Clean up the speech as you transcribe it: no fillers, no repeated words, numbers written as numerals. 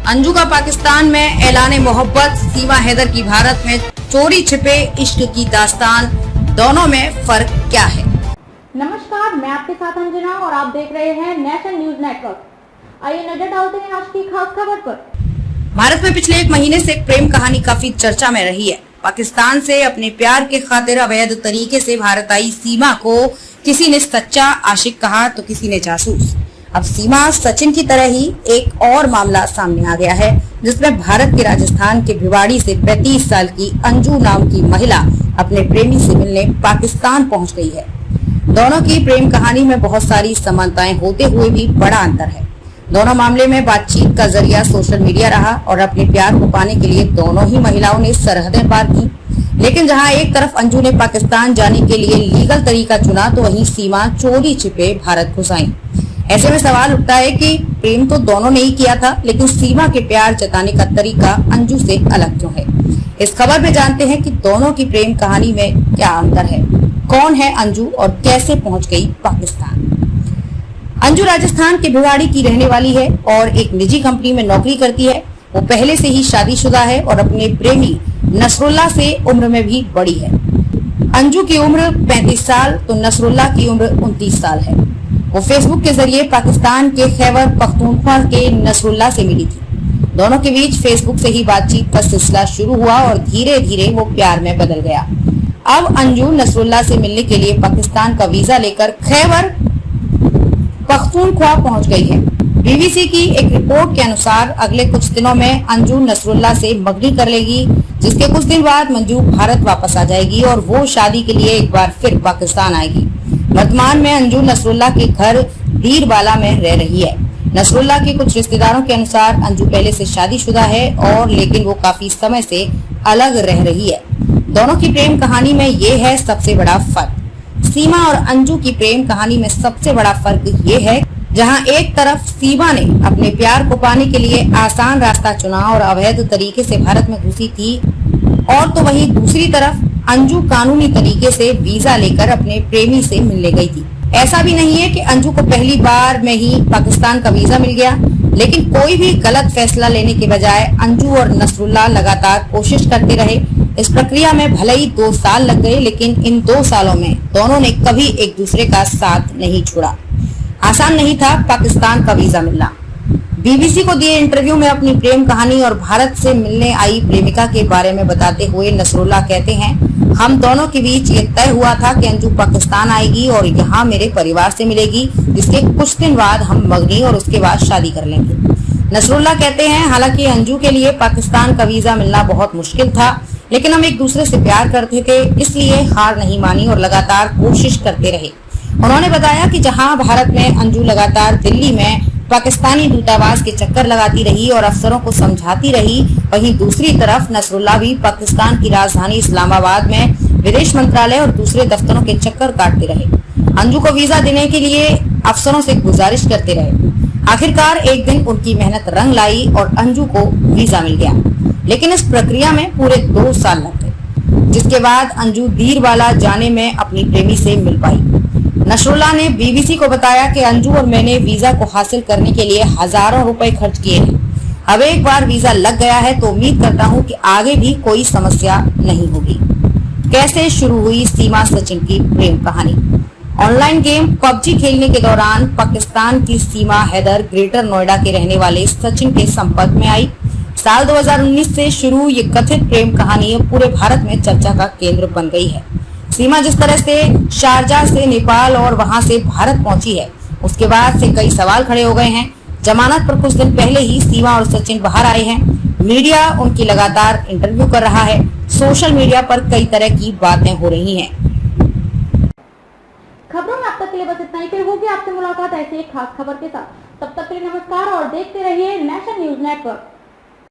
अंजू का पाकिस्तान में ऐलान मोहब्बत, सीमा हैदर की भारत में चोरी छिपे इश्क की दास्तान, दोनों में फर्क क्या है? नमस्कार, मैं आपके साथ अंजना और आप देख रहे हैं नेशन न्यूज नेटवर्क। आइए नजर डालते हैं आज की खास खबर पर। भारत में पिछले एक महीने से एक प्रेम कहानी काफी चर्चा में रही है। पाकिस्तान से अपने प्यार के खातिर अवैध तरीके से भारत आई सीमा को किसी ने सच्चा आशिक कहा तो किसी ने जासूस। अब सीमा सचिन की तरह ही एक और मामला सामने आ गया है, जिसमें भारत के राजस्थान के भिवाड़ी से 35 साल की अंजू नाम की महिला अपने प्रेमी से मिलने पाकिस्तान पहुंच गई है। दोनों की प्रेम कहानी में बहुत सारी समानताएं होते हुए भी बड़ा अंतर है। दोनों मामले में बातचीत का जरिया सोशल मीडिया रहा और अपने प्यार को पाने के लिए दोनों ही महिलाओं ने सरहदें पार की। लेकिन जहां एक तरफ अंजू ने पाकिस्तान जाने के लिए लीगल तरीका चुना, तो वहीं सीमा चोरी छिपे भारत घुस आई। ऐसे में सवाल उठता है कि प्रेम तो दोनों ने ही किया था, लेकिन सीमा के प्यार जताने का तरीका अंजू से अलग क्यों है? इस खबर में जानते हैं कि दोनों की प्रेम कहानी में क्या अंतर है, कौन है अंजू और कैसे पहुंच गई पाकिस्तान। अंजू राजस्थान के भिवाड़ी की रहने वाली है और एक निजी कंपनी में नौकरी करती है। वो पहले से ही शादीशुदा है और अपने प्रेमी नसरुल्लाह से उम्र में भी बड़ी है। अंजू की उम्र 35 साल तो नसरुल्लाह की उम्र 29 साल है। वो फेसबुक के जरिए पाकिस्तान के खैबर पख्तूनख्वा के नसरुल्लाह से मिली थी। दोनों के बीच फेसबुक से ही बातचीत का सिलसिला शुरू हुआ और धीरे धीरे वो प्यार में बदल गया। अब अंजू नसरुल्लाह से मिलने के लिए पाकिस्तान का वीजा लेकर खैबर पख्तूनख्वा पहुंच गई है। बीबीसी की एक रिपोर्ट के अनुसार अगले कुछ दिनों में अंजू नसरुल्लाह से मंगनी कर लेगी, जिसके कुछ दिन बाद मंजू भारत वापस आ जाएगी और वो शादी के लिए एक बार फिर पाकिस्तान आएगी। वर्तमान में अंजू नसरुल्लाह के घर दीरबाला में रह रही है। नसरुल्लाह के कुछ रिश्तेदारों के अनुसार अंजू पहले से शादीशुदा है और लेकिन वो काफी समय से अलग रह रही है। दोनों की प्रेम कहानी में ये है सबसे बड़ा फर्क। सीमा और अंजू की प्रेम कहानी में सबसे बड़ा फर्क ये है, जहां एक तरफ सीमा ने अपने प्यार को पाने के लिए आसान रास्ता चुना और अवैध तरीके से भारत में घुसी थी, और तो वहीं दूसरी तरफ अंजू कानूनी तरीके से वीजा लेकर अपने प्रेमी से मिलने गई थी। ऐसा भी नहीं है कि अंजू को पहली बार में ही पाकिस्तान का वीजा मिल गया, लेकिन कोई भी गलत फैसला लेने के बजाय अंजू और नसरुल्लाह लगातार कोशिश करते रहे। इस प्रक्रिया में भले ही 2 साल लग गए, लेकिन इन 2 सालों में दोनों ने कभी एक दूसरे का साथ नहीं छोड़ा। आसान नहीं था पाकिस्तान का वीजा मिलना। बीबीसी को दिए इंटरव्यू में अपनी प्रेम कहानी और भारत से मिलने आई प्रेमिका के बारे में बताते हुए नसरुल्लाह कहते हैं, हम दोनों के बीच ये तय हुआ था कि अंजू पाकिस्तान आएगी और यहाँ मेरे परिवार से मिलेगी, जिसके कुछ दिन बाद हम मंगनी और उसके बाद शादी कर लेंगे। नसरुल्लाह कहते हैं, हालांकि अंजू के लिए पाकिस्तान का वीजा मिलना बहुत मुश्किल था, लेकिन हम एक दूसरे से प्यार करते थे, इसलिए हार नहीं मानी और लगातार कोशिश करते रहे। उन्होंने बताया कि जहां भारत में अंजू लगातार दिल्ली में पाकिस्तानी दूतावास के चक्कर लगाती रही और अफसरों को समझाती रही, वहीं दूसरी तरफ नसरुल्लाह भी पाकिस्तान की राजधानी इस्लामाबाद में विदेश मंत्रालय और दूसरे दफ्तरों के चक्कर काटते रहे। अंजू को वीजा देने के लिए अफसरों से गुजारिश करते रहे। आखिरकार एक दिन उनकी मेहनत रंग लाई और अंजू को वीजा मिल गया, लेकिन इस प्रक्रिया में पूरे 2 साल लग गए, जिसके बाद अंजू दीरबाला जाने में अपनी प्रेमी से मिल पाई। नसरुल्लाह ने बीबीसी को बताया कि अंजू और मैंने वीजा को हासिल करने के लिए हजारों रुपए खर्च किए हैं। अब एक बार वीजा लग गया है तो उम्मीद करता हूं कि आगे भी कोई समस्या नहीं होगी। कैसे शुरू हुई सीमा सचिन की प्रेम कहानी? ऑनलाइन गेम पबजी खेलने के दौरान पाकिस्तान की सीमा हैदर ग्रेटर नोएडा के रहने वाले सचिन के संपर्क में आई। साल 2019 से शुरू ये कथित प्रेम कहानी पूरे भारत में चर्चा का केंद्र बन गई है। सीमा जिस तरह से शारजाह से नेपाल और वहां से भारत पहुंची है, उसके बाद से कई सवाल खड़े हो गए हैं। जमानत पर कुछ दिन पहले ही सीमा और सचिन बाहर आए हैं। मीडिया उनकी लगातार इंटरव्यू कर रहा है। सोशल मीडिया पर कई तरह की बातें हो रही हैं। खबरों में अब तक के लिए बस इतना ही। फिर होगी आपसे मुलाकात ऐसी एक खास खबर के साथ। तब तक के लिए नमस्कार और देखते रहिए नेशन न्यूज नेटवर्क।